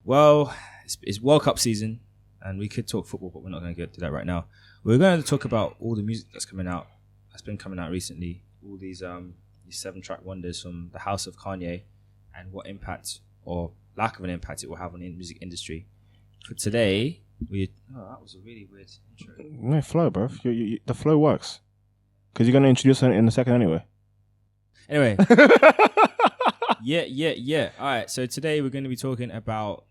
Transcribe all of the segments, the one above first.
Well, it's World Cup season, and we could talk football, but we're not going to do that right now. We're going to talk about all the music that's been coming out recently. All these 7-track wonders from the house of Kanye, and what impact or lack of an impact it will have on the music industry. For today, that was a really weird intro. No flow, bro. The flow works because you're going to introduce it in a second anyway. Anyway, yeah. All right, so today we're going to be talking about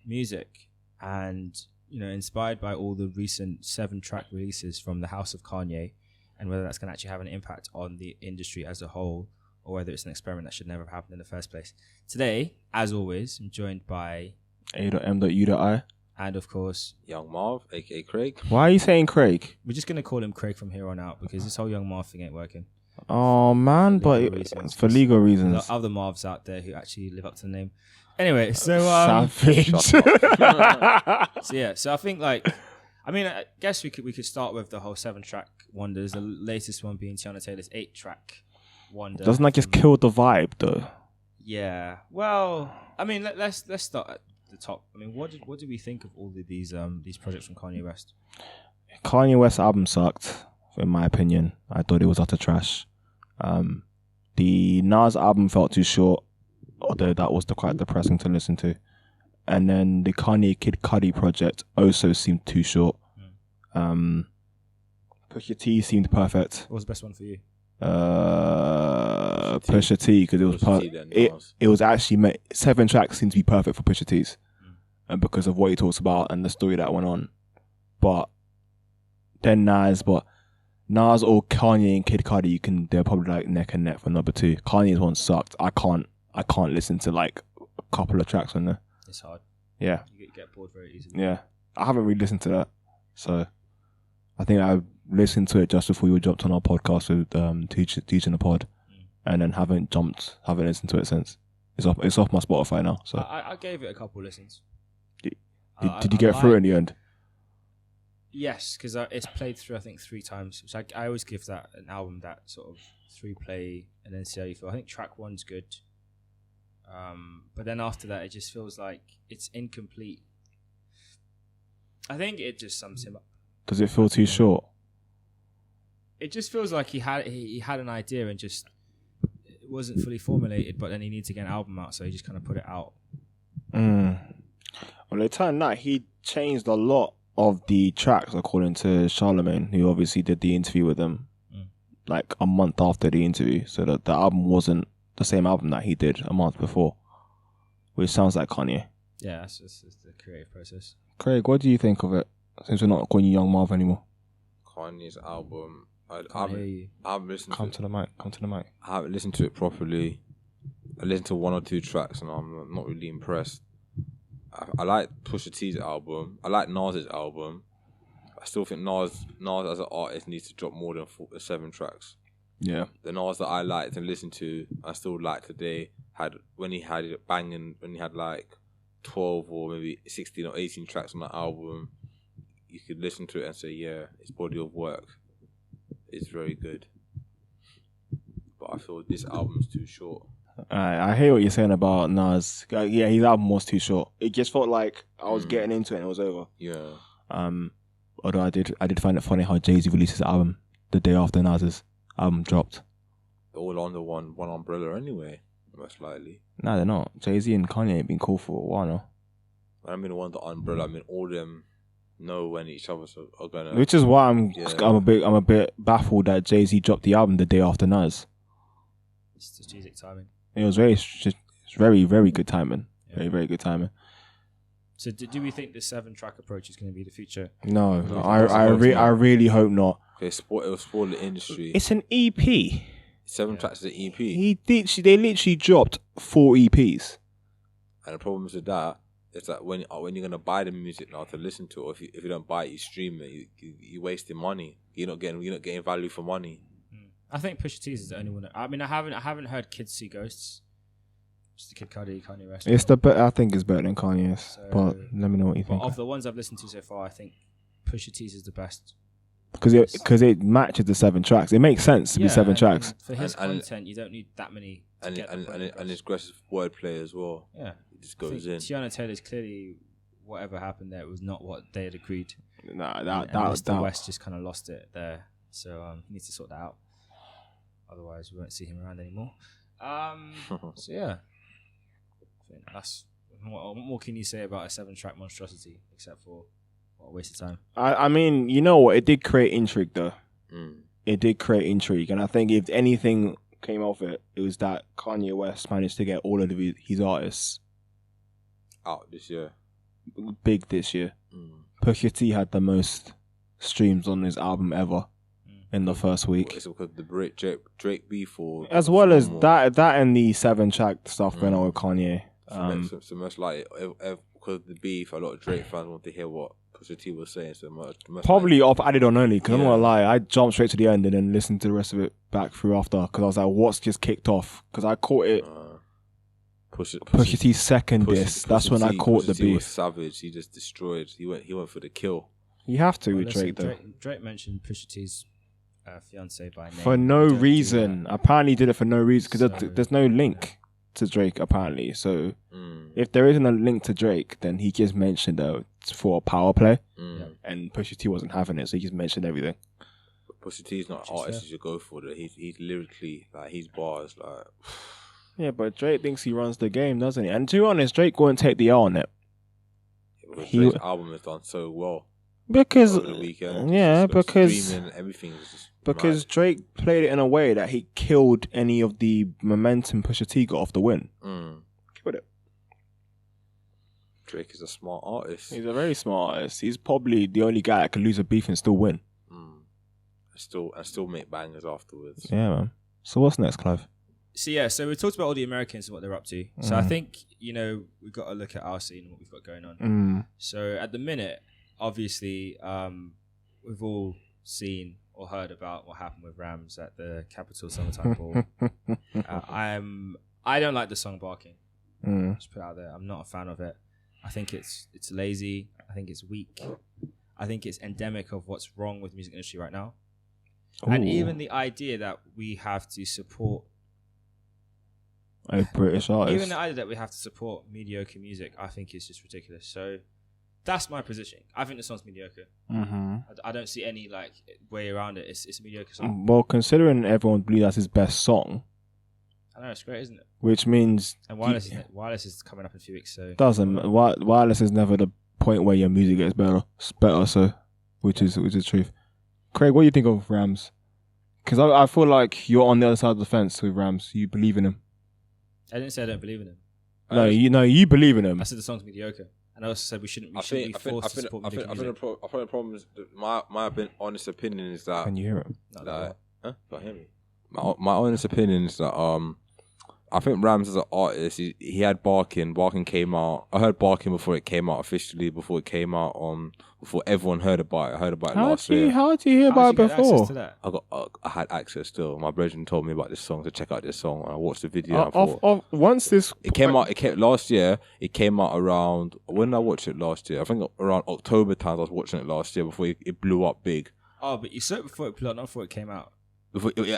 music, and inspired by all the recent 7-track releases from the house of Kanye, and whether that's going to actually have an impact on the industry as a whole, or whether it's an experiment that should never have happened in the first place. Today, as always, I'm joined by a.m.u.i. and of course Young Marv, aka Craig. Why are you saying Craig? We're just going to call him Craig from here on out because this whole Young Marv thing ain't working. Oh man, for legal reasons. There are other Marvs out there who actually live up to the name. Anyway, so savage. So I think I guess we could start with the whole 7-track wonders. The latest one being Teyana Taylor's 8-track wonder. Doesn't that just kill the vibe though? Yeah. Well, let's start at the top. What did we think of all of these projects from Kanye West? Kanye West's album sucked, in my opinion. I thought it was utter trash. The Nas album felt too short, although that was quite depressing to listen to. And then the Kanye Kid Cudi project also seemed too short. Pusha T seemed perfect. What was the best one for you? Pusha T, because it was it was actually 7 tracks seemed to be perfect for Pusha T's, and because of what he talks about and the story that went on. But then Nas or Kanye and Kid Cudi, they're probably neck and neck for number 2. Kanye's one sucked. I can't listen to a couple of tracks on there. It's hard. Yeah. You get bored very easily. Yeah. I haven't really listened to that. So I think I listened to it just before you jumped on our podcast with teaching the pod, and then haven't listened to it since. It's off my Spotify now. So I gave it a couple listens. Did you get through it in the end? Yes, because it's played through I think 3 times. So I always give that an album that sort of 3 play and then see how you feel. I think track 1's good, but then after that it just feels like it's incomplete. I think it just sums him up. Does it feel too short? It just feels like he had an idea and just it wasn't fully formulated, but then he needed to get an album out, so he just kind of put it out. Well, it turned out he changed a lot of the tracks, according to Charlemagne, who obviously did the interview with him a month after the interview, so that the album wasn't the same album that he did a month before, which sounds like Kanye. Yeah, it's the creative process. Craig, what do you think of it, since we're not calling you Young Marv anymore? Kanye's album, I haven't listened Come to the mic. I haven't listened to it properly. I listened to 1 or 2 tracks and I'm not really impressed. I like Pusha T's album. I like Nas's album. I still think Nas as an artist needs to drop more than 7 tracks. Yeah. The Nas that I liked and listened to, I still like today. When he had it banging, when he had 12 or maybe 16 or 18 tracks on that album, you could listen to it and say, yeah, his body of work is very good. But I feel this album's too short. I hear what you're saying about Nas. Yeah, his album was too short. It just felt like I was getting into it and it was over. Yeah. Although I did find it funny how Jay-Z released his album the day after Nas's album dropped. They're all under one umbrella anyway, most likely. No, they're not. Jay-Z and Kanye ain't been cool for a while now. I mean, under umbrella. All of them know when each other are gonna. Which is why I'm a bit baffled that Jay-Z dropped the album the day after Nas. It's strategic timing. It was very, very good timing. Yeah. Very, very good timing. So do we think the 7-track approach is going to be the future? No, I really hope not. It will spoil the industry. It's an EP. 7 tracks is an EP. They literally dropped 4 EPs. And the problem with that is that when you're going to buy the music now to listen to it, or if you don't buy it, you stream it, you're wasting money. You're not getting value for money. I think Pusha T is the only one. I haven't heard Kids See Ghosts. It's the Kid Cudi, Kanye West. I think it's better than Kanye's. So, but let me know what you think. Of the ones I've listened to so far, I think Pusha T's is the best. Because it matches the 7 tracks. It makes sense to be 7 tracks. For his content, you don't need that many. And his aggressive wordplay as well. Yeah, It just goes in. Teyana Taylor's clearly whatever happened there was not what they had agreed. Nah, that Mr. West just kind of lost it there. So he needs to sort that out. Otherwise, we won't see him around anymore. So yeah, I think that's what more can you say about a 7-track monstrosity except for what a waste of time. I mean, you know what? It did create intrigue, though. Mm. It did create intrigue, and I think if anything came off it, it was that Kanye West managed to get all of his artists out this year, big this year. Pusha T had the most streams on his album ever in the first week. It's because the Drake beef, or as well as that and the 7-track stuff going on with Kanye. So much like because of the beef, a lot of Drake fans want to hear what Pusha T was saying. So much probably off added on only, because I'm not gonna lie, I jumped straight to the end and then listened to the rest of it back through after, because I was like, what's just kicked off? Because I caught it. Pusha T's second diss. That's when I caught the beef. Was savage. He just destroyed. He went for the kill. You have to with Drake though. Drake mentioned Pusha T's fiance by name for no reason. Apparently, he did it for no reason, because there's no link to Drake apparently. So if there isn't a link to Drake, then he just mentioned for a power play, and Pusha T wasn't having it, so he just mentioned everything. Pusha T's not an artist you should go for. That he's lyrically like his bars like. Yeah, but Drake thinks he runs the game, doesn't he? And to be honest, Drake won't take the L on it. Drake's album has done so well because over the weekend. Because streaming, everything was just because Drake played it in a way that he killed any of the momentum Pusha T got off the win. Give it. Drake is a smart artist. He's a very smart artist. He's probably the only guy that can lose a beef and still win. Still make bangers afterwards. Yeah, man. So what's next, Clive? So we talked about all the Americans and what they're up to. So I think, we've got to look at our scene and what we've got going on. So at the minute, obviously, we've all seen or heard about what happened with Rams at the Capitol Summertime Ball. I don't like the song Barking. Just put it out there. I'm not a fan of it. I think it's lazy. I think it's weak. I think it's endemic of what's wrong with the music industry right now. Ooh. And even the idea that we have to support a British artist. Even the idea that we have to support mediocre music, I think is just ridiculous. So that's my position. I think the song's mediocre. I don't see any way around it. It's a mediocre song. Well, considering everyone believes that's his best song, I know it's great, isn't it? Which means Wireless is coming up in a few weeks. So Wireless is never the point where your music gets better. It's better, so which is the truth. Craig, what do you think of Rams? Because I feel like you're on the other side of the fence with Rams. You believe in him. I didn't say I don't believe in him. You believe in him. I said the song's mediocre, and I also said we shouldn't be forced to support mediocre music. I think the problem is my honest opinion is that. Can you hear him? Can't hear me. My honest opinion is that I think Rams as an artist, he had Barking. Barking came out. I heard Barking before it came out officially. Before it came out before everyone heard about it. I heard about it last year. How did you hear about it before? I had access still. My brethren told me about this song to check out this song, and I watched the video. It came out last year. It came out around when did I watch it last year? I think around October time. I was watching it last year before it blew up big. Oh, but you saw it before it blew up, not before it came out.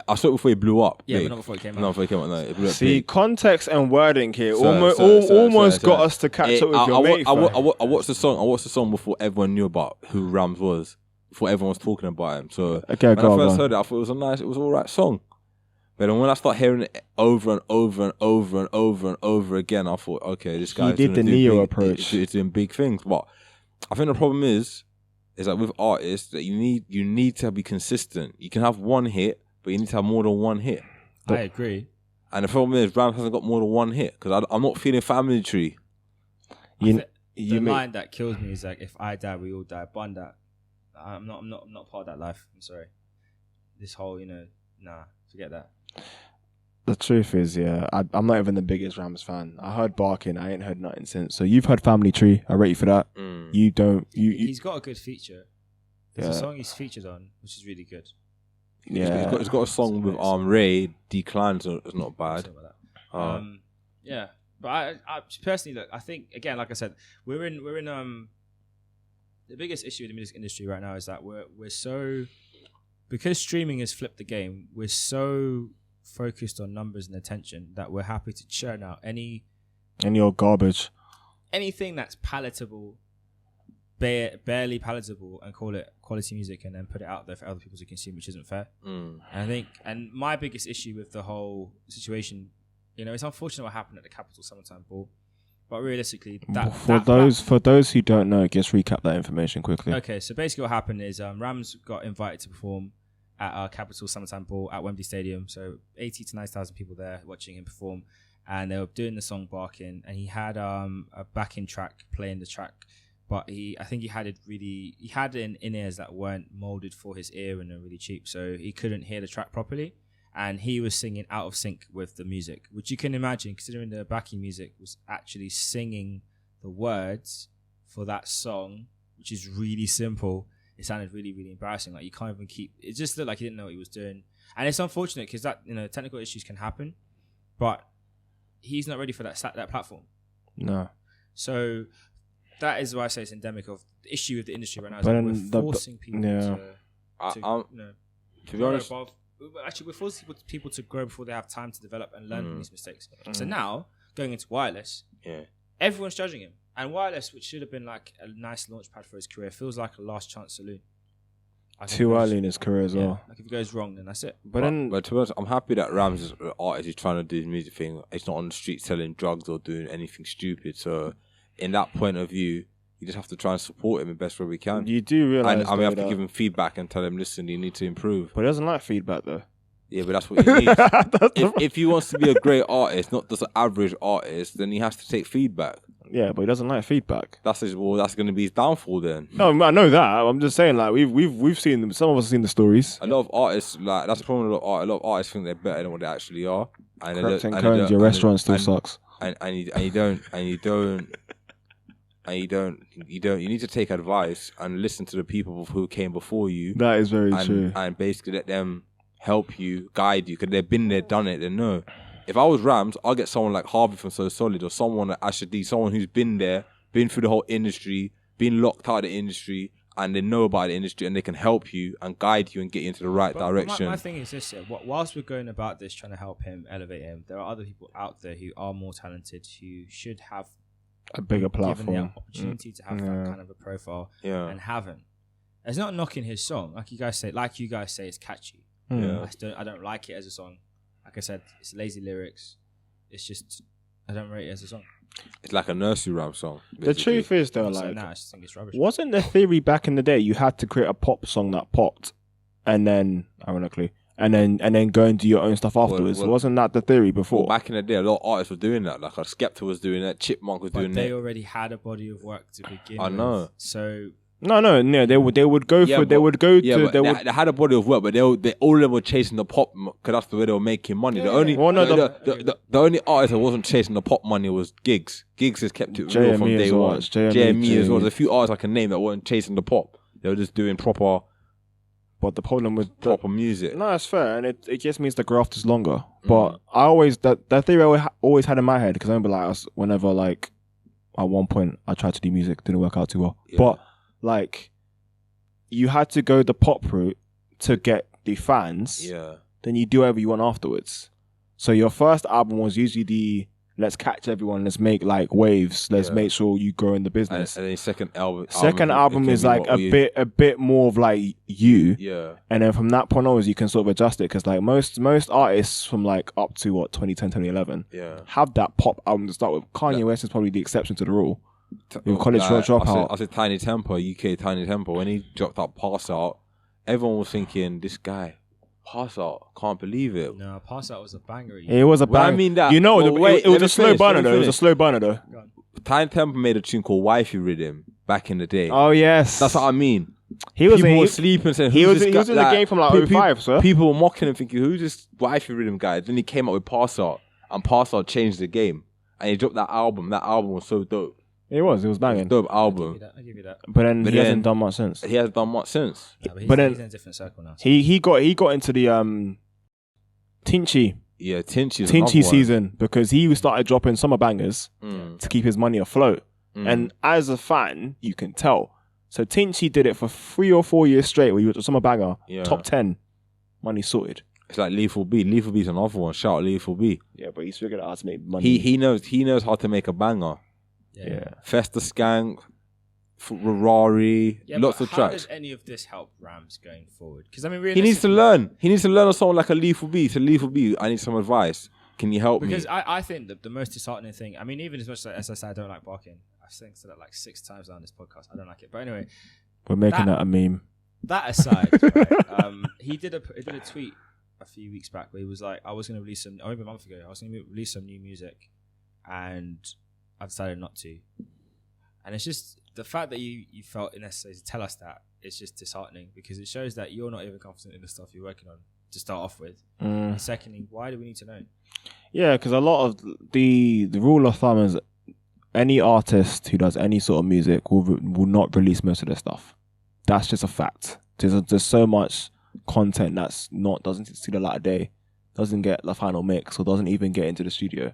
I saw it before it blew up. Yeah, but not before it came out. No, before it came out. No, it blew up. See, big. Context and wording here almost got us to catch up with your mate. I watched the song. I watched the song before everyone knew about who Rams was. Before everyone was talking about him. So when I first heard it, I thought it was it was an alright song. But then when I start hearing it over and over and over and over and over again, I thought, okay, this guy did the Neo approach. It's doing big things. But I think the problem is that with artists that you need to be consistent. You can have one hit, but you need to have more than one hit. I agree. And the problem is Rams hasn't got more than one hit because I'm not feeling family tree. The line that kills me is if I die, we all die. Bun that. I'm not part of that life. I'm sorry. This whole, forget that. The truth is, I'm not even the biggest Rams fan. I heard Barking. I ain't heard nothing since. So you've heard Family Tree. I rate you for that. You don't. He's got a good feature. There's a song he's featured on, which is really good. Yeah, he's got a song with Ray. Declines is not bad. Yeah, but I personally look. I think again, like I said, we're in the biggest issue in the music industry right now is that we're so, because streaming has flipped the game. We're so focused on numbers and attention that we're happy to churn out any And you're garbage. Anything that's palatable, barely palatable, and call it quality music, and then put it out there for other people to consume, which isn't fair. And I think, and my biggest issue with the whole situation, it's unfortunate what happened at the Capital Summertime Ball, but realistically, for those who don't know, just recap that information quickly. Okay, so basically what happened is Rams got invited to perform at our Capital Summertime Ball at Wembley Stadium, so 80 to 90,000 people there watching him perform, and they were doing the song Barking, and he had a backing track playing the track, but I think he had in-ears that weren't molded for his ear and are really cheap, so he couldn't hear the track properly, and he was singing out of sync with the music, which you can imagine, considering the backing music was actually singing the words for that song, which is really simple. It sounded really, really embarrassing. Like, you can't even it just looked like he didn't know what he was doing. And it's unfortunate because that, technical issues can happen, but he's not ready for that platform. No. So that is why I say it's endemic of the issue with the industry right now. Is that we're forcing people to be honest, actually, we're forcing people to grow before they have time to develop and learn from these mistakes. So now, going into Wireless, everyone's judging him. And Wireless, which should have been like a nice launch pad for his career, feels like a last chance saloon. Too early in his career as well. Like, if it goes wrong, then that's it. But to be honest, I'm happy that Rams is an artist. He's trying to do his music thing. He's not on the street selling drugs or doing anything stupid. So, in that point of view, you just have to try and support him the best way we can. You do realize, and we have to give him feedback and tell him, listen, you need to improve. But he doesn't like feedback, though. Yeah, but that's what he needs. if he wants to be a great artist, not just an average artist, then he has to take feedback. Yeah, but he doesn't like feedback. That's going to be his downfall then. No, I know that. I'm just saying, like, we've seen them. Some of us have seen the stories. A lot of artists, like, that's the problem with a lot of artists think they're better than what they actually are. And your restaurant still sucks. You need to take advice and listen to the people who came before you. That is very true. And basically let them help you, guide you, because they've been there, done it, they know. If I was Rams, I'll get someone like Harvey from So Solid, or someone like Asher D, someone who's been there, been through the whole industry, been locked out of the industry, and they know about the industry, and they can help you and guide you and get you into the right direction. My thing is this, whilst we're going about this, trying to help him, elevate him, there are other people out there who are more talented, who should have a bigger platform, given the opportunity to have that kind of a profile, and haven't. It's not knocking his song, like you guys say, it's catchy. I don't like it as a song. Like I said, it's lazy lyrics. It's just, I don't rate it as a song. It's like a nursery rhyme song. Basically. The truth is, though, like, I just think it's rubbish. Wasn't the theory back in the day you had to create a pop song that popped, and then, ironically, and then go and do your own stuff afterwards? Wasn't that the theory before? Back in the day, a lot of artists were doing that. Like, Skepta was doing that, Chipmunk was doing that. They already had a body of work to begin with. I know. So... No, they would go they had a body of work, but they all of them were chasing the pop because that's the way they were making money. The only artist that wasn't chasing the pop money was Giggs. Giggs has kept it real from day one. JME as well. There's a few artists I can name that weren't chasing the pop. They were just doing proper. But the problem with proper music. No, it's fair, and it just means the graft is longer. But I always that theory I always had in my head, because I remember whenever at one point I tried to do music, didn't work out too well, but. Like, you had to go the pop route to get the fans. Yeah. Then you do whatever you want afterwards. So your first album was usually the let's catch everyone, let's make like waves, let's make sure you grow in the business. And then second album is like a bit more of like you. Yeah. And then from that point onwards, you can sort of adjust it, because like most artists from like up to 2010, 2011 have that pop album to start with. Kanye West is probably the exception to the rule. College dropout. I said Tiny Temper, UK Tiny Temper. When he dropped that Pass Out, everyone was thinking, this guy, Pass Out, can't believe it. No, Pass Out was a banger. It was a banger. I mean that. It was a slow burner though. It was a slow burner though. Tiny Temper made a tune called Wifey Rhythm back in the day. Oh yes. That's what I mean. People were sleeping saying, he was in the game from like 05, sir. People were mocking him thinking, who's this Wifey Rhythm guy? Then he came up with Pass Out, and Pass Out changed the game. And he dropped that album. That album was so dope. It was banging. Dope album. I give you that. But then he hasn't done much since. He hasn't done much since. Yeah, but he's in a different circle now. So. He got into the Tinchy. Yeah, Tinchy season, because he started dropping summer bangers to keep his money afloat. And as a fan, you can tell. So Tinchy did it for 3 or 4 years straight, where he was a summer banger, top 10, money sorted. It's like Lethal B. Lethal B's another one. Shout out Lethal B. Yeah, but he's figured out how to make money. He knows how to make a banger. Yeah. Festa Skank, Ferrari, lots of tracks. How does any of this help Rams going forward? Because I mean, he needs to learn. He needs to learn of someone like a Lethal B. To Lethal B, I need some advice. Can you help me? Because I think that the most disheartening thing, I mean, even as much as I say I don't like barking, I've said that like 6 times on this podcast. I don't like it. But anyway, we're making that a meme. That aside, right, he did a tweet a few weeks back where he was like, I was going to release some, maybe a month ago, I was going to release some new music, and I decided not to. And it's just the fact that you felt it necessary to tell us that, it's just disheartening, because it shows that you're not even confident in the stuff you're working on to start off with. And secondly, why do we need to know? Yeah, because a lot of the rule of thumb is any artist who does any sort of music will not release most of their stuff. That's just a fact. There's so much content that's doesn't see the light of day, doesn't get the final mix, or doesn't even get into the studio.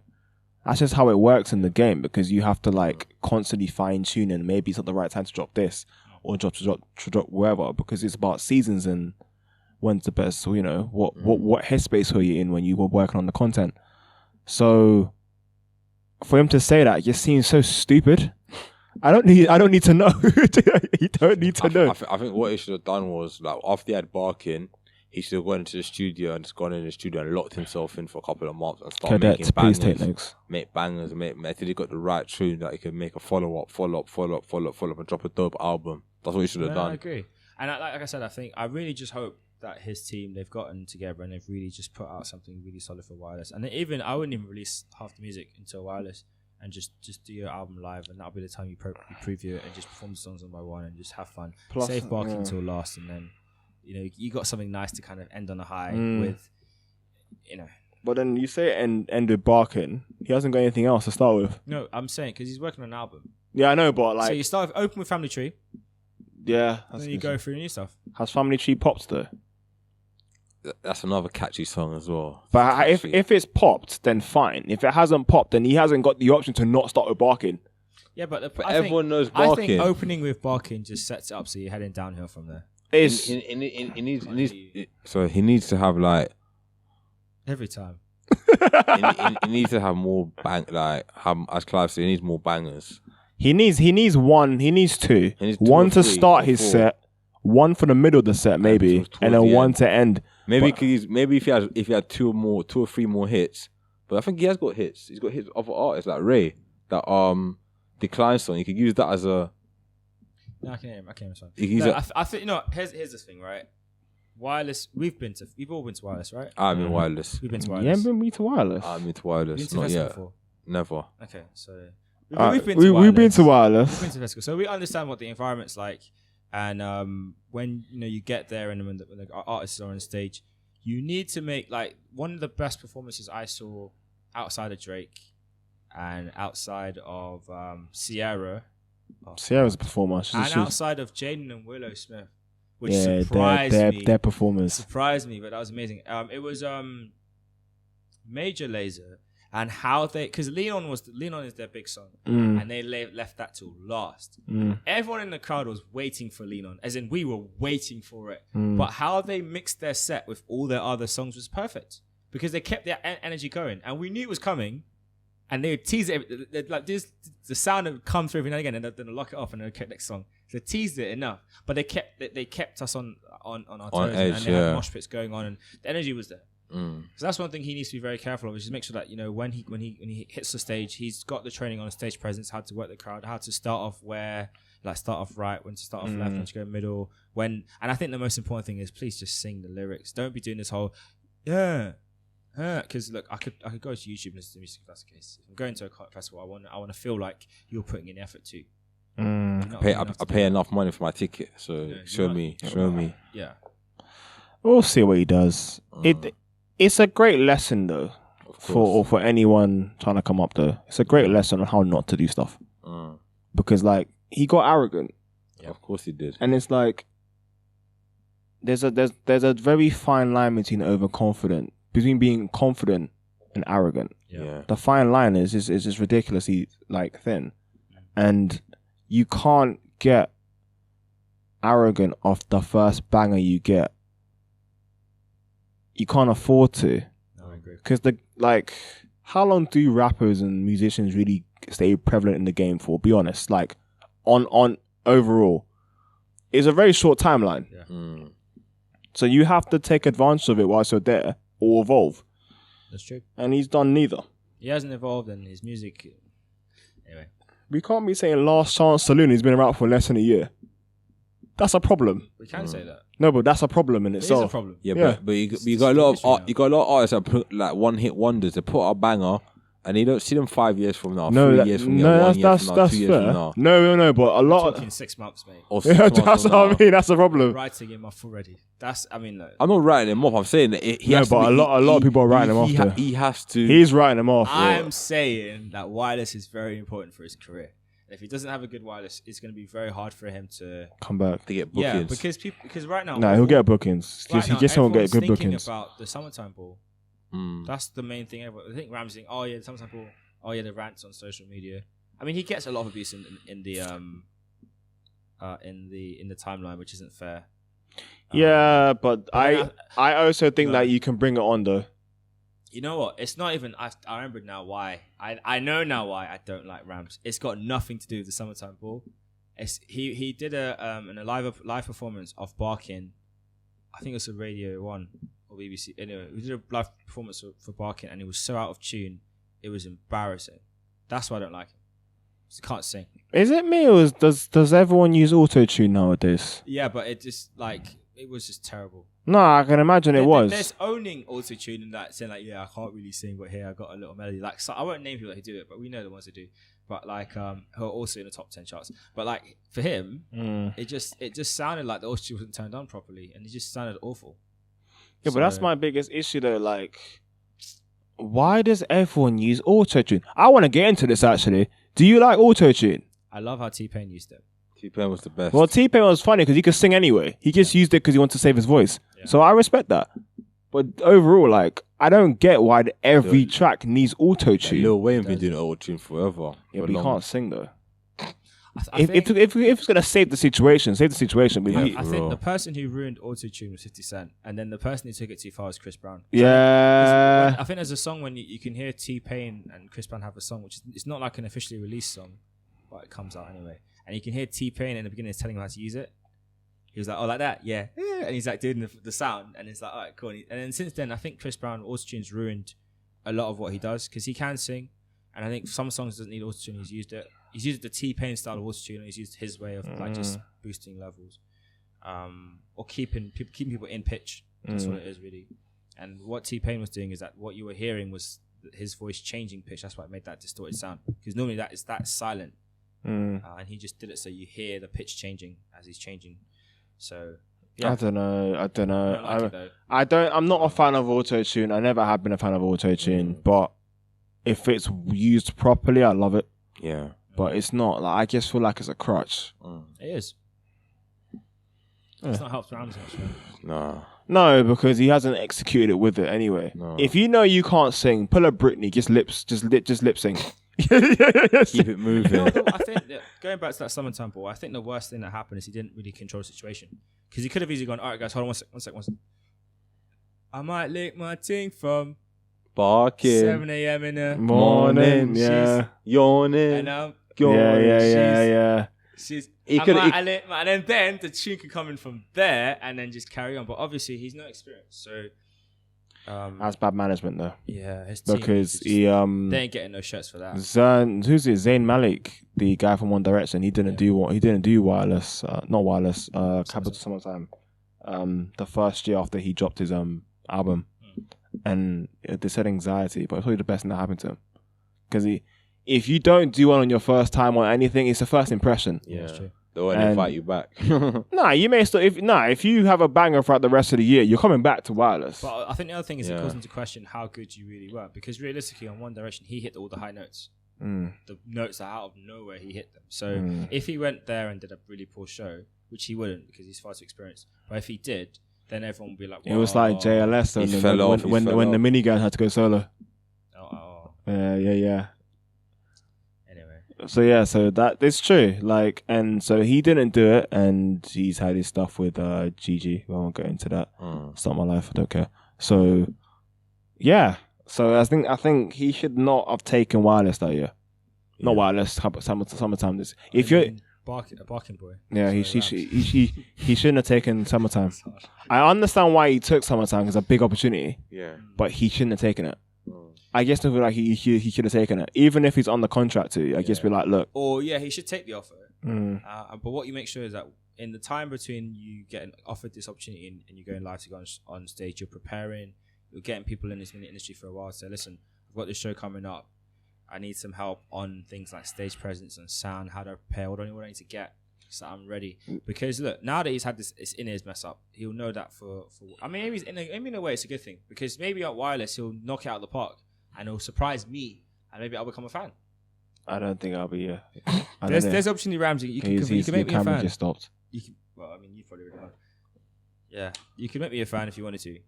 That's just how it works in the game, because you have to like constantly fine tune, and maybe it's not the right time to drop this or drop wherever, because it's about seasons and when's the best. So, you know, what headspace were you in when you were working on the content? So for him to say that just seems so stupid. I don't need to know. You don't need to know. I think what he should have done was, like, after he had barking, he should have gone into the studio and just gone in the studio and locked himself in for a couple of months and started making bangers. Please take notes. Make bangers, until he got the right tune that he could make a follow up, and drop a dope album. That's what he should have done. I agree. And like I said, I really just hope that his team, they've gotten together and they've really just put out something really solid for Wireless. And I wouldn't even release half the music until Wireless, and just do your album live, and that'll be the time you preview it and just perform the songs one by one and just have fun. Save barking until last, and then, you know, you got something nice to kind of end on a high with, you know. But then you say end with barking. He hasn't got anything else to start with. No, I'm saying because he's working on an album. Yeah, I know, but like, so you start open with Family Tree. Yeah, and then you go through new stuff. Has Family Tree popped though? That's another catchy song as well. But if it's popped, then fine. If it hasn't popped, then he hasn't got the option to not start with barking. Yeah, but everyone knows barking. I think opening with barking just sets it up so you're heading downhill from there. He needs to have like every time. he needs to have more as Clive said, he needs more bangers. He needs one. He needs two. One to start his set, one for the middle of the set maybe, and then one to end. Maybe if he had two or three more hits, but I think he has got hits. He's got hits of other artists like Ray, that Decline song. You could use that as a. No, I can hear him. I think, you know, here's this thing, right? Wireless. We've all been to Wireless, right? I'm in Wireless. We've been to Wireless. You haven't been to Wireless. I'm been to Wireless. Been to Not yet. before? Never. Okay, so we've been to Wireless. We've been to Festival, so we understand what the environment's like, and when you get there and when the artists are on stage, you need to make like one of the best performances I saw outside of Drake and outside of Sierra. Sierra's a performer. Outside of Jaden and Willow Smith, which surprised me. Their performers surprised me, but that was amazing. It was Major Lazer, and how because Lean On is their big song, and they left that till last. Everyone in the crowd was waiting for Lean On, as in we were waiting for it. But how they mixed their set with all their other songs was perfect, because they kept their energy going, and we knew it was coming. And they would tease it like this. The sound would come through every now and again, and then they'd lock it off, and then kept next song. So they teased it enough, but they kept us on our toes, edge, and they had mosh pits going on, and the energy was there. So that's one thing he needs to be very careful of, is just make sure that, you know, when he hits the stage, he's got the training on stage presence, how to work the crowd, how to start off start off right, when to start off left, when to go middle, and I think the most important thing is, please just sing the lyrics. Don't be doing this whole because look, I could go to YouTube and listen to music if that's the case. If I'm going to a festival, I want to feel like you're putting in effort too. I pay enough money for my ticket, so show me. Yeah, we'll see what he does. It's a great lesson though, for anyone trying to come up though. It's a great lesson on how not to do stuff, because like he got arrogant. Yeah, of course he did, and it's like there's a very fine line between being confident and arrogant. Yeah. The fine line is just ridiculously like thin, and you can't get arrogant off the first banger you get. you can't afford to. No, I agree. Because how long do rappers and musicians really stay prevalent in the game for? Be honest, like on overall, it's a very short timeline. Yeah. So you have to take advantage of it whilst you're there, or evolve. That's true. And he's done neither. He hasn't evolved, and his music. Anyway, We can't be saying Last Chance Saloon has been around for less than a year. That's a problem. we can say that. No, but that's a problem in It is itself. a problem. Yeah, but you got a lot of you got a lot of artists that put like one hit wonders. They put out a banger, and you don't see them 5 years from now, 3 years from now, 1 year from now, 2 years from now. No, but a lot. Talking 6 months, mate. Or 6 Yeah, months that's from what now. I mean. That's a problem. Writing him off already. Look. I'm not writing him off. I'm saying that he No, has but to be, a lot of people are writing him off, though. He has to. He's writing them off. I'm saying that wireless is very important for his career. If he doesn't have a good wireless, it's going to be very hard for him to come back. to get bookings. Yeah, because right now, No, he'll get bookings. Right He now, just won't get everyone's good thinking bookings. about the summertime ball. That's the main thing. I think Ram's saying, "Oh yeah, the summertime ball. Oh yeah, the rants on social media." I mean, he gets a lot of abuse in the timeline, which isn't fair. Yeah, but then I also think No. that you can bring it on though. You know what? It's not even. I remember now why. I know now why I don't like Rams. It's got nothing to do with the summertime ball. He did a live performance of Barkin. I think it was a Radio 1 or BBC. Anyway, we did a live performance for Barkin, and it was so out of tune. It was embarrassing. That's why I don't like him. He can't sing. Is it me or does everyone use auto-tune nowadays? Yeah, but it just it was just terrible. No, I can imagine it was. There's owning auto-tune and that, saying I can't really sing, but here I got a little melody. Like, so I won't name people that do it, but we know the ones that do. But who are also in the top 10 charts. But for him, it just sounded like the auto-tune wasn't turned on properly, and it just sounded awful. Yeah, but that's my biggest issue though. Like, why does everyone use auto-tune? I want to get into this actually. Do you like auto-tune? I love how T-Pain used it. T-Pain was the best. Well, T-Pain was funny because he could sing anyway. He just used it because he wanted to save his voice. Yeah. So I respect that. But overall, I don't get why every track needs auto-tune. Lil Wayne been doing auto-tune forever. Yeah, but he can't sing though. I think If it's gonna save the situation, save the situation. But I think the person who ruined auto-tune was 50 Cent, and then the person who took it too far was Chris Brown. yeah, I think there's a song when you can hear T-Pain and Chris Brown have a song, which is it's not like an officially released song, but it comes out anyway. And you can hear T-Pain in the beginning is telling him how to use it. He was like, "Oh, like that, yeah," and he's like doing the sound, and it's like, "All right, cool." And then since then, I think Chris Brown auto-tune's ruined a lot of what he does because he can sing, and I think some songs doesn't need auto-tune. He's used it. He's used the T-Pain style of auto-tune, and he's used his way of just boosting levels, or keeping people in pitch. That's what it is really. And what T-Pain was doing is that what you were hearing was his voice changing pitch. That's why it made that distorted sound. Because normally that is silent, and he just did it so you hear the pitch changing as he's changing. So yeah. I don't know. I don't like it, though. I'm not a fan of auto-tune. I never have been a fan of auto-tune. But if it's used properly, I love it. Yeah. But it's not. I just feel like it's a crutch. It is. It's not helped Rams much. Nah. No, because he hasn't executed it with it anyway. No. If you know you can't sing, pull a Britney, just lip sync. Keep it moving. You know what, I think going back to that summertime ball, I think the worst thing that happened is he didn't really control the situation because he could have easily gone, "All right, guys, hold on one sec. I might lick my ting from Barking. 7 a.m. in the Morning, She's- yeah. Yawning. and Yeah. she's. He I could- might lick my, and then the tune could come in from there and then just carry on. But obviously, he's no experience, so. That's bad management though. Yeah, his team Because just, he they ain't getting no shirts for that. who's it? Zayn Malik, the guy from One Direction. He didn't do wireless, not wireless. Capital Summertime. The first year after he dropped his album, and they said anxiety, but it's probably the best thing that happened to him. Because if you don't do one on your first time or anything, it's the first impression. Yeah. That's true. They won't invite you back. Nah, you may still if you have a banger throughout the rest of the year, you're coming back to wireless. But I think the other thing is it calls into question how good you really were. Because realistically, on One Direction, he hit all the high notes. The notes that out of nowhere, he hit them. So if he went there and did a really poor show, which he wouldn't because he's far too experienced, but if he did, then everyone would be like, It was like JLS He fell off, when the minigun had to go solo. Yeah. Anyway. So that it's true. Like, and so he didn't do it, and he's had his stuff with Gigi. I won't go into that. It's not my life. I don't care. So, yeah. So I think he should not have taken Wireless that year. Not Wireless, Summertime. If you're a barking boy. Yeah, he shouldn't have taken Summertime. I understand why he took Summertime because it's a big opportunity. Yeah. But he shouldn't have taken it. I guess I feel like he should have taken it, even if he's on the contract too. I guess be like, look. Or he should take the offer. But what you make sure is that in the time between you getting offered this opportunity and you going live to go on stage, you're preparing, you're getting people in this industry for a while. So listen, I've got this show coming up. I need some help on things like stage presence and sound, how to prepare, what do I need to get so I'm ready. Because look, now that he's had this in-ears mess up, he'll know that for I mean, maybe in a way it's a good thing, because maybe at Wireless he'll knock it out of the park and it'll surprise me and maybe I'll become a fan. I don't think I'll be There's opportunity, Ramsey. You can make me a fan. Just stopped. You probably already know. Yeah, you can make me a fan if you wanted to.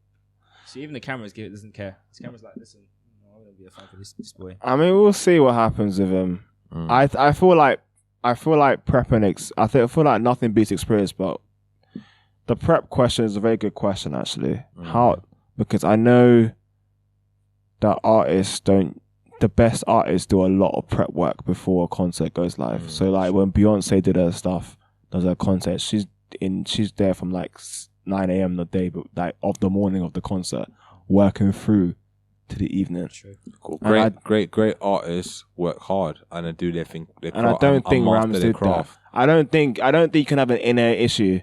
See, even the cameras doesn't care. This camera's like, listen, I'm gonna be a fan for this boy. I mean, we'll see what happens with him. I feel like prepping. I feel like nothing beats experience, but the prep question is a very good question actually. Because I know that the best artists do a lot of prep work before a concert goes live. So like when Beyonce did her stuff, does her concert, she's there from like 9 a.m. the day, but like of the morning of the concert, working through to the evening. True. Cool. Great artists work hard and they do their thing. And I don't think Rams did that. I don't think you can have an inner issue,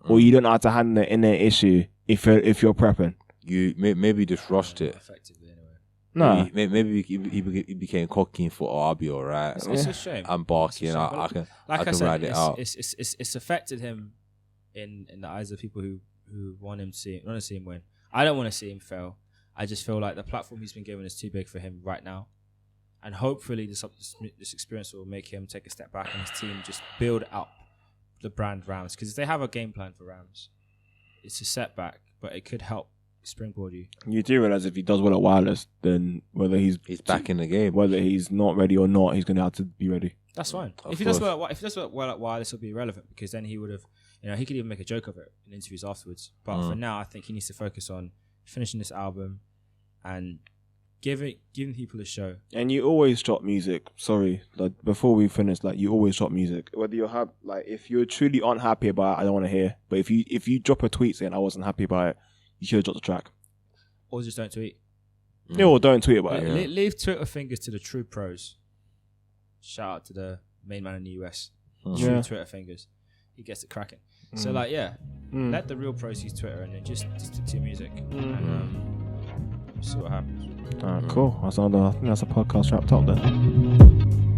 or you don't know how to handle an inner issue if you're prepping. You maybe just rushed it. Effectively, anyway. No, maybe he became cocky and thought, "Oh, I'll be alright." It's a shame. I'm barking. I can ride it out. It's affected him in the eyes of people who want to see him win. I don't want to see him fail. I just feel like the platform he's been given is too big for him right now. And hopefully this experience will make him take a step back and his team just build up the brand Rams. Because they have a game plan for Rams. It's a setback, but it could help springboard you. You do realize if he does well at Wireless, then whether he's back in the game, whether he's not ready or not, he's going to have to be ready. That's fine. If he does well at Wireless, it'll be irrelevant, because then he would have, he could even make a joke of it in interviews afterwards. But for now, I think he needs to focus on finishing this album and giving people a show. And you always drop music. Sorry, like before we finish, like you always drop music. Whether you're if you're truly unhappy about it, I don't want to hear. But if you drop a tweet saying I wasn't happy about it, you should have dropped the track. Or just don't tweet. Yeah, or don't tweet about it. Leave Twitter fingers to the true pros. Shout out to the main man in the US. True Twitter fingers. He gets it cracking. So let the real pros use Twitter and then just stick to your music. And see what happens. Cool. I think that's a podcast wrapped up then.